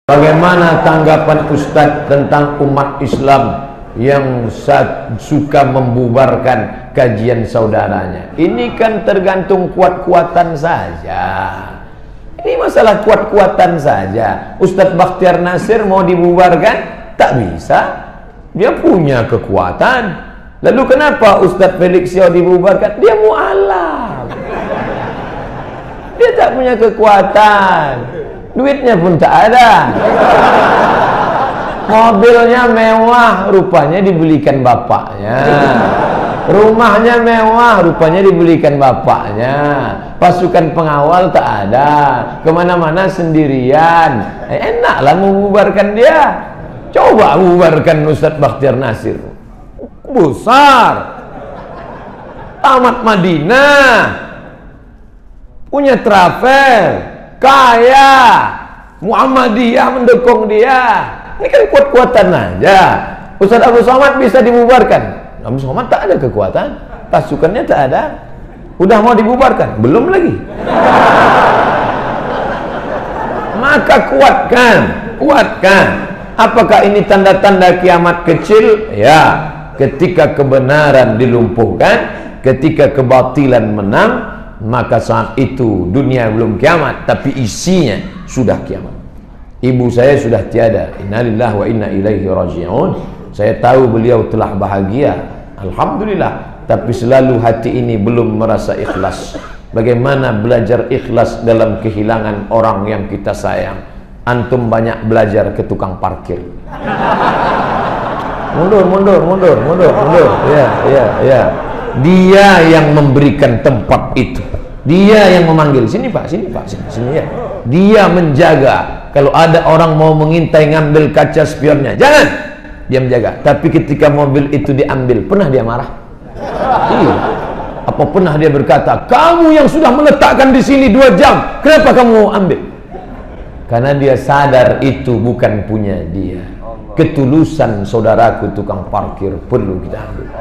Bagaimana tanggapan Ustadz tentang umat Islam yang suka membubarkan kajian saudaranya? Ini kan tergantung kuat-kuatan saja. Ini masalah kuat-kuatan saja. Ustadz Bakhtiar Nasir mau dibubarkan? Tak bisa. Dia punya kekuatan. Lalu kenapa Ustadz Felix Xiao dibubarkan? Dia mu'alaf. Dia tak punya kekuatan. Duitnya pun tak ada. Mobilnya mewah, rupanya dibelikan bapaknya. Rumahnya mewah, rupanya dibelikan bapaknya. Pasukan pengawal tak ada. Kemana-mana sendirian. Enaklah membubarkan dia. Coba bubarkan Ustadz Bakhtiar Nasir. Besar. Tamat Madinah. Punya travel. Kaya. Muhammadiyah mendukung dia. Ini kan kuat-kuatan aja. Ustaz Abu Somad bisa dibubarkan. Abu Somad tak ada kekuatan. Pasukannya tak ada. Udah mau dibubarkan? Belum lagi. Maka kuatkan. Kuatkan. Apakah ini tanda-tanda kiamat kecil? Ya. Ketika kebenaran dilumpuhkan, ketika kebatilan menang, maka saat itu dunia belum kiamat, tapi isinya sudah kiamat. Ibu saya sudah tiada. Innalillahi wa inna ilaihi raji'un. Saya tahu beliau telah bahagia, alhamdulillah, tapi selalu hati ini belum merasa ikhlas. Bagaimana belajar ikhlas dalam kehilangan orang yang kita sayang? Antum banyak belajar ke tukang parkir. Mundur. Ya. Dia yang memberikan tempat itu. Dia yang memanggil, sini Pak, sini ya. Dia menjaga. Kalau ada orang mau mengintai ngambil kaca spionnya, jangan. Dia menjaga. Tapi ketika mobil itu diambil, pernah dia marah? Iya. Apa pernah dia berkata, kamu yang sudah meletakkan di sini 2 jam, kenapa kamu mau ambil? Karena dia sadar itu bukan punya dia. Ketulusan saudaraku tukang parkir perlu kita ambil.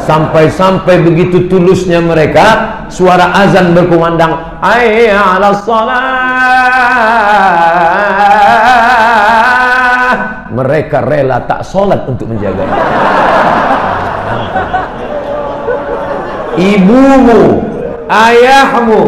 Sampai-sampai begitu tulusnya mereka, suara azan berkumandang, hayya 'alas shalah. Mereka rela tak sholat untuk menjaga. Ibumu, ayahmu,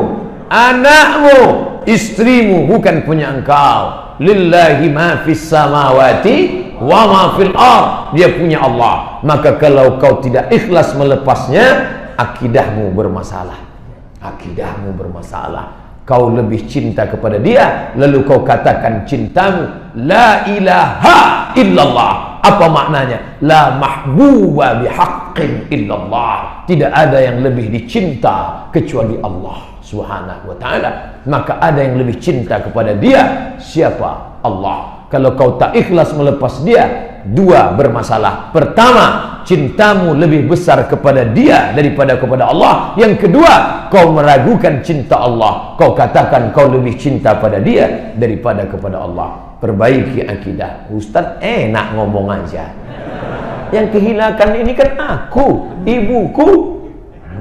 anakmu, istrimu bukan punya engkau. Lillahi ma fis samawati wa ma fil ard. Dia punya Allah. Maka kalau kau tidak ikhlas melepasnya, akidahmu bermasalah. Akidahmu bermasalah. Kau lebih cinta kepada dia, lalu kau katakan cintamu la ilaha illallah. Apa maknanya? La mahbuba bihaqqin illallah. Tidak ada yang lebih dicinta kecuali Allah Subhanahu wa ta'ala. Maka ada yang lebih cinta kepada dia. Siapa? Allah. Kalau kau tak ikhlas melepas dia, 2 bermasalah. Pertama, cintamu lebih besar kepada dia daripada kepada Allah. Yang kedua, kau meragukan cinta Allah. Kau katakan kau lebih cinta pada dia daripada kepada Allah. Perbaiki akidah. Ustaz enak ngomong aja. Yang kehilangan ini kan aku, ibuku.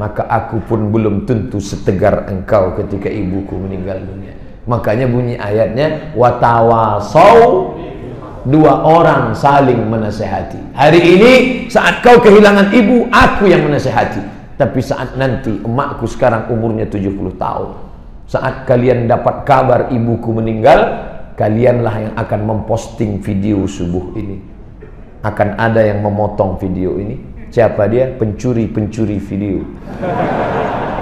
Maka aku pun belum tentu setegar engkau ketika ibuku meninggal dunia. Makanya bunyi ayatnya, watawasau, 2 orang saling menasehati. Hari ini saat kau kehilangan ibu, aku yang menasehati. Tapi saat nanti, emakku sekarang umurnya 70 tahun. Saat kalian dapat kabar ibuku meninggal, kalianlah yang akan memposting video subuh ini. Akan ada yang memotong video ini. Siapa dia? Pencuri-pencuri video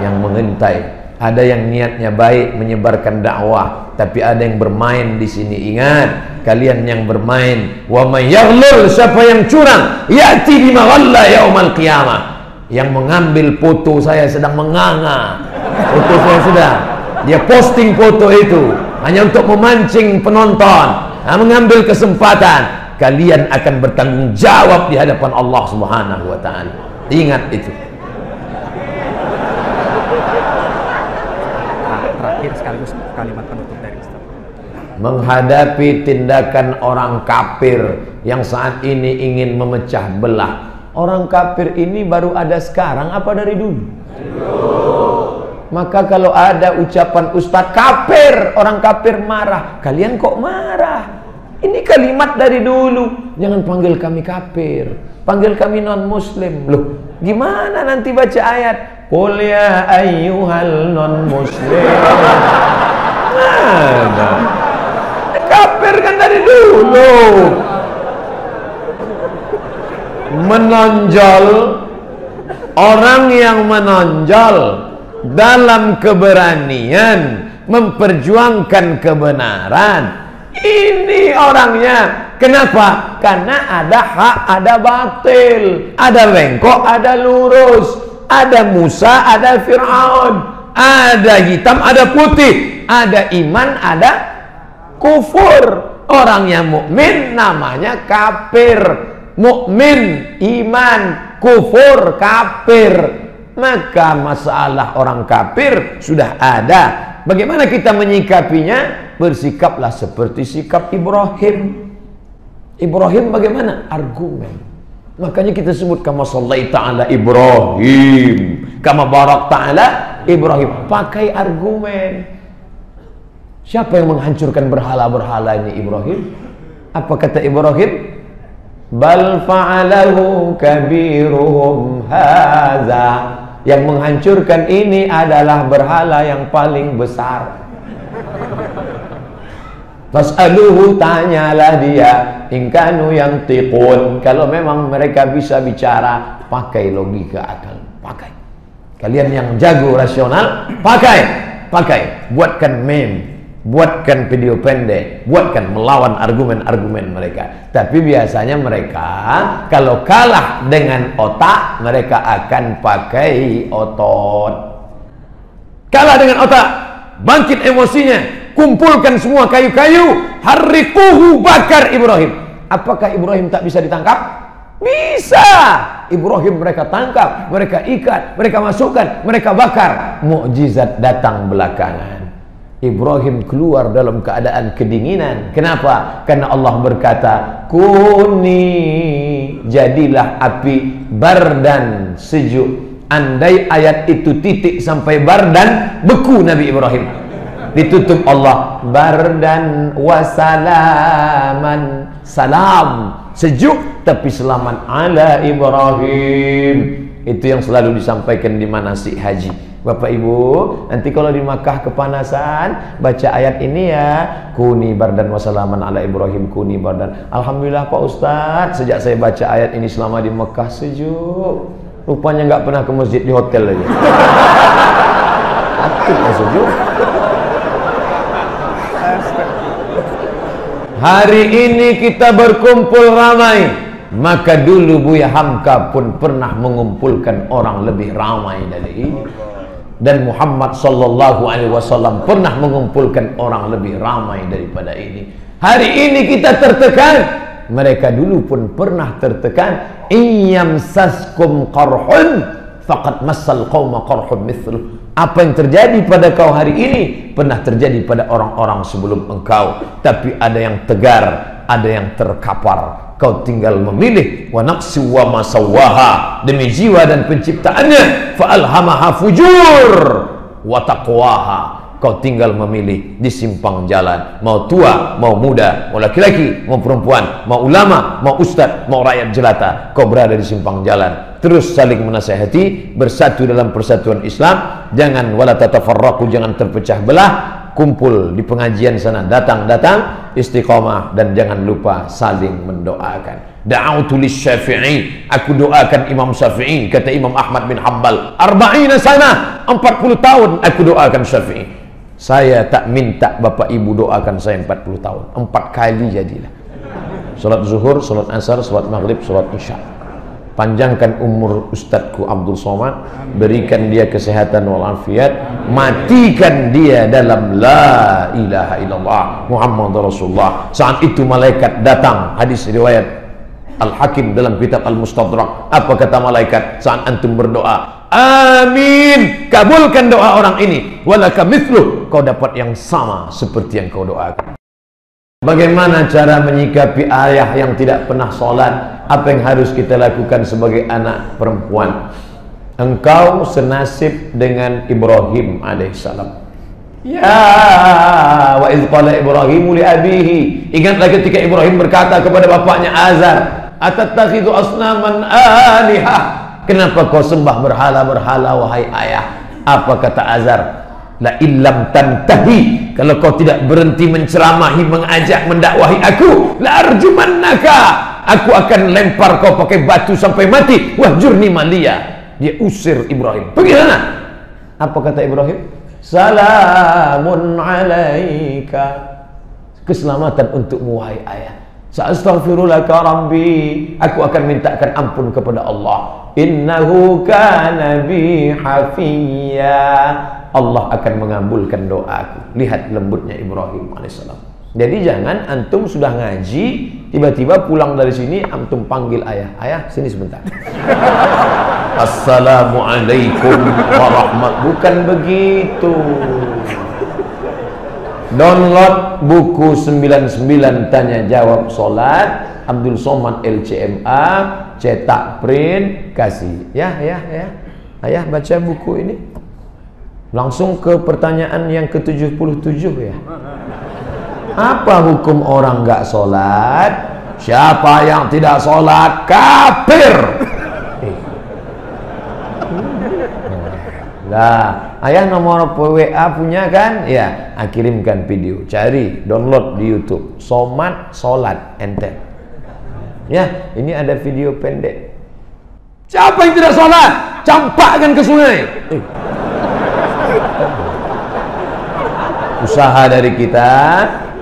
yang mengintai. Ada yang niatnya baik menyebarkan dakwah, tapi ada yang bermain di sini. Ingat, kalian yang bermain, wa may yaghlul, siapa yang curang, ya'ti bima ghalla yaumal qiyamah. Yang mengambil foto saya sedang menganga. Foto saya sudah, dia posting foto itu hanya untuk memancing penonton, mengambil kesempatan. Kalian akan bertanggung jawab di hadapan Allah Subhanahu wa ta'ala. Ingat itu. Terakhir sekaligus kalimat penutup dari Ustaz. Menghadapi tindakan orang kafir yang saat ini ingin memecah belah, orang kafir ini baru ada sekarang apa dari dulu? Maka kalau ada ucapan ustadz kafir, orang kafir marah, kalian kok marah? Ini kalimat dari dulu. Jangan panggil kami kafir, panggil kami non muslim. Loh, gimana nanti baca ayat qul ya ayyuhal non muslim? Mana? Kafir kan dari dulu. Menonjol, orang yang menonjol dalam keberanian memperjuangkan kebenaran, ini orangnya. Kenapa? Karena ada hak, ada batil, ada bengkok, ada lurus, ada Musa, ada Fir'aun, ada hitam, ada putih, ada iman, ada kufur. Orang yang mukmin namanya kafir. Mukmin, iman, kufur, kafir. Maka masalah orang kafir sudah ada. Bagaimana kita menyikapinya? Bersikaplah seperti sikap Ibrahim. Ibrahim bagaimana? Argumen. Makanya kita sebut kama shallaita ala Ibrahim, kama barakta ala Ibrahim. Pakai argumen. Siapa yang menghancurkan berhala-berhala ini? Ibrahim. Apa kata Ibrahim? Bal fa'alahu kabiruhum haza. Yang menghancurkan ini adalah berhala yang paling besar. Fas'aluhu, tanyalah dia, ingkanu yang tiqun, kalau memang mereka bisa bicara. Pakai logika akal, pakai. Kalian yang jago rasional, pakai. Buatkan meme, buatkan video pendek, buatkan melawan argumen-argumen mereka. Tapi biasanya mereka kalau kalah dengan otak, mereka akan pakai otot. Kalah dengan otak, bangkit emosinya, kumpulkan semua kayu-kayu, harriquhu, bakar Ibrahim. Apakah Ibrahim tak bisa ditangkap? Bisa. Ibrahim mereka tangkap, mereka ikat, mereka masukkan, mereka bakar. Mukjizat datang belakangan. Ibrahim keluar dalam keadaan kedinginan. Kenapa? Karena Allah berkata, kuni, jadilah api bardan, sejuk. Andai ayat itu titik sampai bardan, beku Nabi Ibrahim. Ditutup Allah, bardan wasalaman, salam, sejuk tapi selamat ala Ibrahim. Itu yang selalu disampaikan di manasik haji. Bapak Ibu, nanti kalau di Makkah kepanasan, baca ayat ini ya, kuni bardan wasalaman ala Ibrahim, kuni bardan. Alhamdulillah Pak Ustadz, sejak saya baca ayat ini selama di Makkah sejuk. Rupanya nggak pernah ke masjid, di hotel aja. Aktif sejuk. Hari ini kita berkumpul ramai, maka dulu Buya Hamka pun pernah mengumpulkan orang lebih ramai dari ini. Dan Muhammad sallallahu alaihi wasallam pernah mengumpulkan orang lebih ramai daripada ini. Hari ini kita tertekan, mereka dulu pun pernah tertekan. Iyamsaskum qarhun faqad massal qauma qarhun mithluh. Apa yang terjadi pada kau hari ini pernah terjadi pada orang-orang sebelum engkau. Tapi ada yang tegar, ada yang terkapar. Kau tinggal memilih. Wa nafsi wa ma sawwaha, demi jiwa dan penciptaannya. Fa alhamaha fujur wa taqwaha. Kau tinggal memilih di simpang jalan. Mau tua, mau muda, mau laki-laki, mau perempuan, mau ulama, mau ustadz, mau rakyat jelata, kau berada di simpang jalan. Terus saling menasihati, bersatu dalam persatuan Islam. Jangan wala tatafarraqu, jangan terpecah belah. Kumpul di pengajian sana, datang istiqamah, dan jangan lupa saling mendoakan. Da'autu lisyafi'i, aku doakan Imam Syafi'i. Kata Imam Ahmad bin Hanbal, 40 sana, 40 tahun aku doakan Syafi'i. Saya tak minta Bapak Ibu doakan saya 40 tahun, 4 kali jadilah. Salat zuhur, salat asar, salat maghrib, salat isya. Panjangkan umur Ustadzku Abdul Somad, berikan dia kesehatan walafiat, matikan dia dalam la ilaha illallah Muhammad Rasulullah. Saat itu malaikat datang, hadis riwayat Al-Hakim dalam kitab Al-Mustadrak. Apa kata malaikat saat antum berdoa? Amin, kabulkan doa orang ini. Walaka mithluh, kau dapat yang sama seperti yang kau doakan. Bagaimana cara menyikapi ayah yang tidak pernah sholat? Apa yang harus kita lakukan sebagai anak perempuan? Engkau senasib dengan Ibrahim alaihissalam. Ya, wa idh qala Ibrahimu li abihi. Ingatlah ketika Ibrahim berkata kepada bapaknya Azar, atattakhidhu asnaman alihah. Kenapa kau sembah berhala-berhala wahai ayah? Apa kata Azar? La illam tantahi, kalau kau tidak berhenti menceramahi, mengajak, mendakwahi aku, la arjumannaka, aku akan lempar kau pakai batu sampai mati. Wahjurni maliya. Dia usir Ibrahim. Pergi sana. Apa kata Ibrahim? Salamun alaika, keselamatan untukmu wahai ayah. Sa'astaghfirulaka rabbi, aku akan mintakan ampun kepada Allah. Innahu kana bi hafiyya, Allah akan mengabulkan doaku. Lihat lembutnya Ibrahim alaihissalam. Jadi jangan antum sudah ngaji, tiba-tiba pulang dari sini antum panggil ayah, ayah sini sebentar. Assalamualaikum warahmatullahi. Bukan begitu. Download buku 99 tanya jawab solat Abdul Somad LCMA, cetak print, kasih. Ya. Ayah baca buku ini. Langsung ke pertanyaan yang ke-77 ya. Apa hukum orang nggak sholat? Siapa yang tidak sholat kafir. Lah, ayah nomor WA punya kan? Ya, kirimkan video. Cari, download di YouTube. Somad sholat enter. Ya, ini ada video pendek. Siapa yang tidak sholat? Campakkan ke sungai. Usaha dari kita.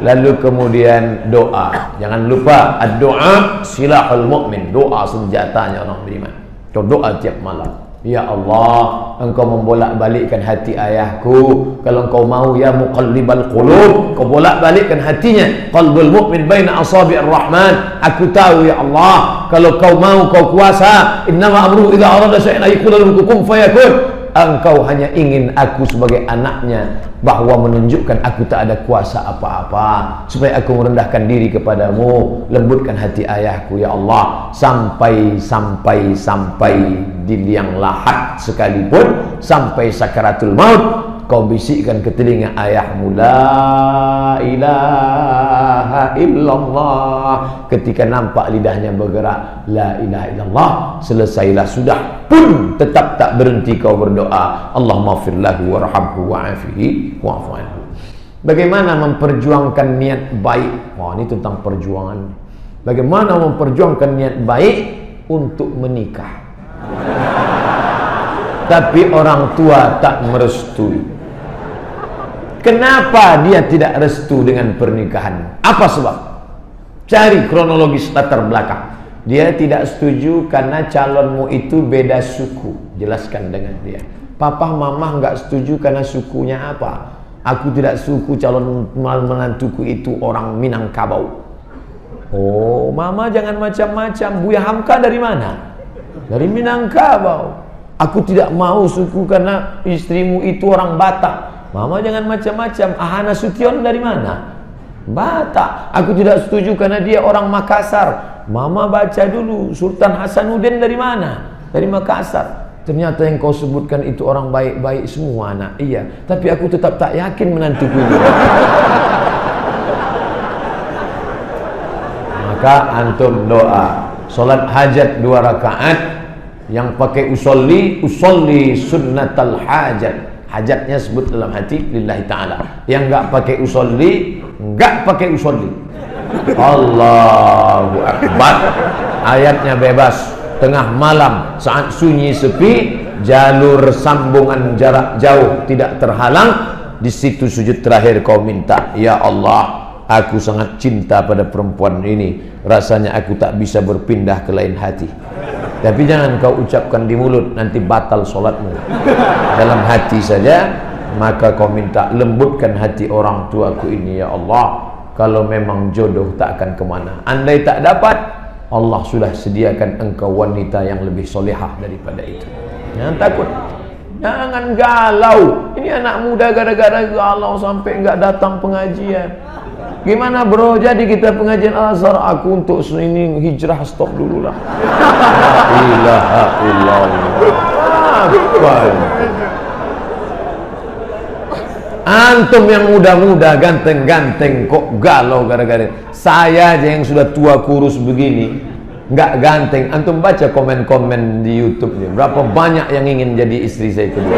Lalu kemudian doa. Jangan lupa doa silahul mukmin. Doa senjatanya orang beriman. Kau doa tiap malam. Ya Allah, engkau membolak-balikkan hati ayahku. Kalau engkau mau ya muqallibal qulub, kau bolak-balikkan hatinya. Qalbul mu'min baina asabi'ir rahman. Aku tahu ya Allah, kalau kau mau kau kuasa. Innama amruhu idza arada syai'an ayqula lahu kun fayakun. Engkau hanya ingin aku sebagai anaknya, bahwa menunjukkan aku tak ada kuasa apa-apa, supaya aku merendahkan diri kepadamu. Lembutkan hati ayahku ya Allah, sampai di liang lahat sekalipun, sampai sakaratul maut, kau bisikkan ke telinga ayahmu la ilaha illallah. Ketika nampak lidahnya bergerak la ilaha illallah, selesailah sudah, pun tetap tak berhenti kau berdoa, Allahumma ighfir lahu warhamhu wa'afihi wa'fu anhu. Bagaimana memperjuangkan niat baik? Wah, ini tentang perjuangan. Bagaimana memperjuangkan niat baik untuk menikah, tapi orang tua tak merestui. Kenapa dia tidak restu dengan pernikahan? Apa sebab? Cari kronologis latar belakang. Dia tidak setuju karena calonmu itu beda suku. Jelaskan dengan dia. Papa mama nggak setuju karena sukunya apa? Aku tidak suku calon menantuku itu orang Minangkabau. Oh, mama jangan macam-macam. Buya Hamka dari mana? Dari Minangkabau. Aku tidak mau suku karena istrimu itu orang Batak. Mama jangan macam-macam. Ahana Sution dari mana? Batak. Aku tidak setuju karena dia orang Makassar. Mama baca dulu, Sultan Hasanuddin dari mana? Dari Makassar. Ternyata yang kau sebutkan itu orang baik-baik semua, anak. Iya, tapi aku tetap tak yakin menantuku ini. Maka antum doa salat hajat 2 rakaat. Yang pakai usolli sunnatal hajat. Hajatnya sebut dalam hati lillahi ta'ala. Yang enggak pakai usolli, enggak pakai usolli. Allahu Akbar. Ayatnya bebas. Tengah malam saat sunyi sepi, jalur sambungan jarak jauh tidak terhalang, di situ sujud terakhir kau minta, ya Allah, aku sangat cinta pada perempuan ini, rasanya aku tak bisa berpindah ke lain hati. Tapi jangan kau ucapkan di mulut, nanti batal solatmu. Dalam hati saja. Maka kau minta, lembutkan hati orang tuaku ini ya Allah. Kalau memang jodoh tak akan kemana. Andai tak dapat, Allah sudah sediakan engkau wanita yang lebih solehah daripada itu. Jangan takut, jangan galau. Ini anak muda gara-gara galau sampai enggak datang pengajian. Gimana bro, jadi kita pengajian Al-Azhar, aku untuk ini hijrah stop dulu lah. La ilaha illallah. Apa ini? Antum yang muda-muda, ganteng-ganteng kok galau gara-gara saya aja yang sudah tua kurus begini, nggak ganteng. Antum baca komen-komen di YouTube nih, berapa banyak yang ingin jadi istri saya kedua.